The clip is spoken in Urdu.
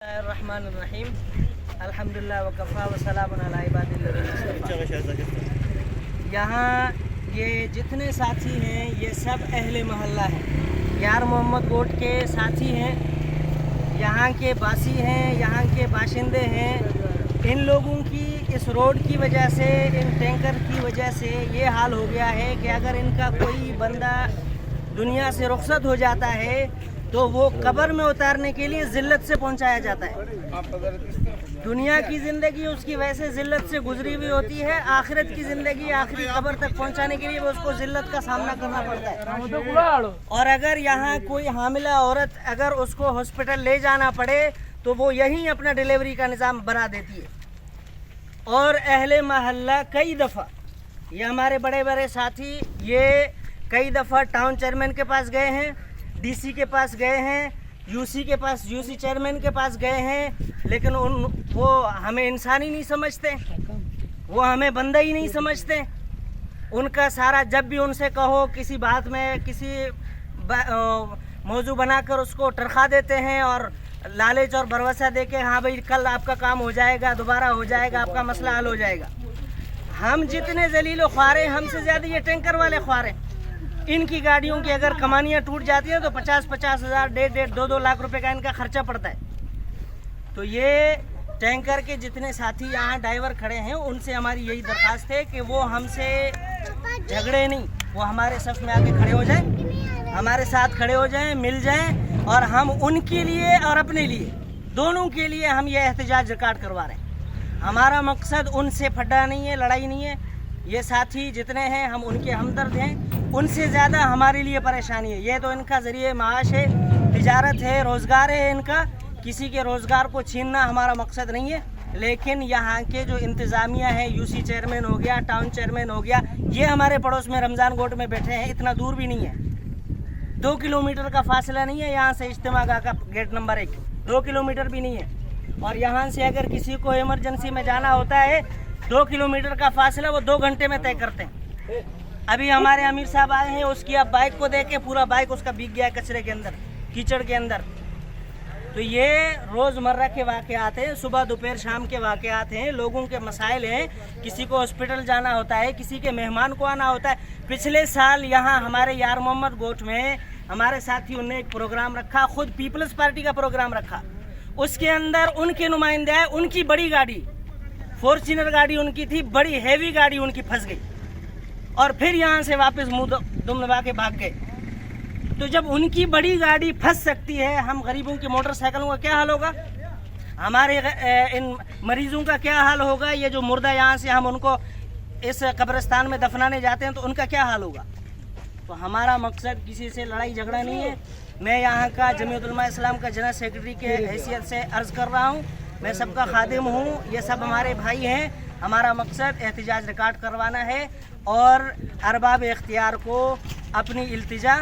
الرحمن الرحیم الحمدللہ وکفا وسلام علی عبادہ۔ یہاں یہ جتنے ساتھی ہیں یہ سب اہل محلہ ہیں، یار محمد گوٹ کے ساتھی ہیں، یہاں کے باسی ہیں، یہاں کے باشندے ہیں۔ ان لوگوں کی اس روڈ کی وجہ سے، ان ٹینکر کی وجہ سے یہ حال ہو گیا ہے کہ اگر ان کا کوئی بندہ دنیا سے رخصت ہو جاتا ہے تو وہ قبر میں اتارنے کے لیے ذلت سے پہنچایا جاتا ہے۔ دنیا کی زندگی اس کی ویسے ذلت سے گزری ہوئی ہوتی ہے، آخرت کی زندگی آخری قبر تک پہنچانے کے لیے وہ اس کو ذلت کا سامنا کرنا پڑتا ہے۔ اور اگر یہاں کوئی حاملہ عورت اگر اس کو ہاسپٹل لے جانا پڑے تو وہ یہیں اپنا ڈیلیوری کا نظام بنا دیتی ہے۔ اور اہل محلہ کئی دفعہ، یہ ہمارے بڑے بڑے ساتھی یہ کئی دفعہ ٹاؤن چیئرمین کے پاس گئے ہیں، ڈی سی کے پاس گئے ہیں، یو سی کے پاس، یو سی چیئرمین کے پاس گئے ہیں، لیکن وہ ہمیں انسان ہی نہیں سمجھتے، وہ ہمیں بندہ ہی نہیں سمجھتے۔ ان کا سارا جب بھی ان سے کہو کسی بات میں کسی موضوع بنا کر اس کو ٹرخا دیتے ہیں اور لالچ اور بھروسہ دے کے ہاں بھائی کل آپ کا کام ہو جائے گا، دوبارہ ہو جائے گا، آپ کا مسئلہ حل ہو جائے گا۔ ہم جتنے ذلیل و خوار ہیں، ہم سے زیادہ یہ ٹینکر والے خوار ہیں۔ ان کی گاڑیوں کی اگر کمانیاں ٹوٹ جاتی ہیں تو 50-50 ہزار، 1.5-2 لاکھ روپے کا ان کا خرچہ پڑتا ہے۔ تو یہ ٹینکر کے جتنے ساتھی یہاں ڈرائیور کھڑے ہیں ان سے ہماری یہی درخواست ہے کہ وہ ہم سے جھگڑے نہیں، وہ ہمارے صف میں آ کے کھڑے ہو جائیں، ہمارے ساتھ کھڑے ہو جائیں، مل جائیں، اور ہم ان کے لیے اور اپنے لیے دونوں کے لیے ہم یہ احتجاج ریکارڈ کروا رہے ہیں۔ ہمارا مقصد ان سے پھڈا نہیں ہے، لڑائی نہیں ہے۔ یہ ساتھی جتنے ہیں ہم ان کے ہمدرد ہیں، ان سے زیادہ ہمارے لیے پریشانی ہے۔ یہ تو ان کا ذریعہ معاش ہے، تجارت ہے، روزگار ہے ان کا، کسی کے روزگار کو چھیننا ہمارا مقصد نہیں ہے۔ لیکن یہاں کے جو انتظامیہ ہیں، یو سی چیئرمین ہو گیا، ٹاؤن چیئرمین ہو گیا، یہ ہمارے پڑوس میں رمضان گوٹ میں بیٹھے ہیں، اتنا دور بھی نہیں ہے، 2 کلومیٹر کا فاصلہ نہیں ہے یہاں سے اجتماع گاہ کا گیٹ نمبر 1، 2 کلومیٹر بھی نہیں ہے۔ اور یہاں سے اگر کسی کو ایمرجنسی میں جانا ہوتا ہے 2 کلومیٹر کا فاصلہ وہ 2 گھنٹے میں طے کرتے ہیں۔ ابھی ہمارے امیر صاحب آئے ہیں، اس کی اب بائک کو دیکھ کے پورا بائک اس کا بھیگ گیا ہے کچرے کے اندر، کیچڑ کے اندر۔ تو یہ روزمرہ کے واقعات ہیں، صبح دوپہر شام کے واقعات ہیں، لوگوں کے مسائل ہیں۔ کسی کو ہاسپٹل جانا ہوتا ہے، کسی کے مہمان کو آنا ہوتا ہے۔ پچھلے سال یہاں ہمارے یار محمد گوٹ میں ہمارے ساتھیوں نے ایک پروگرام رکھا، خود پیپلز پارٹی کا پروگرام رکھا، اس کے اندر ان کے نمائندے آئے، ان کی بڑی گاڑی فورچونر گاڑی ان کی تھی، بڑی ہیوی گاڑی ان کی پھنس گئی اور پھر یہاں سے واپس منہ دم دبا کے بھاگ گئے۔ تو جب ان کی بڑی گاڑی پھنس سکتی ہے، ہم غریبوں کی موٹر سائیکلوں کا کیا حال ہوگا؟ ہمارے ان مریضوں کا کیا حال ہوگا؟ یہ جو مردہ یہاں سے ہم ان کو اس قبرستان میں دفنانے جاتے ہیں تو ان کا کیا حال ہوگا؟ تو ہمارا مقصد کسی سے لڑائی جھگڑا نہیں ہے۔ میں یہاں کا جمعیت علماء اسلام کا جنرل سیکرٹری کے حیثیت سے عرض کر رہا ہوں، میں سب کا خادم ہوں، یہ سب ہمارے بھائی ہیں۔ ہمارا مقصد احتجاج ریکارڈ کروانا ہے اور ارباب اختیار کو اپنی التجا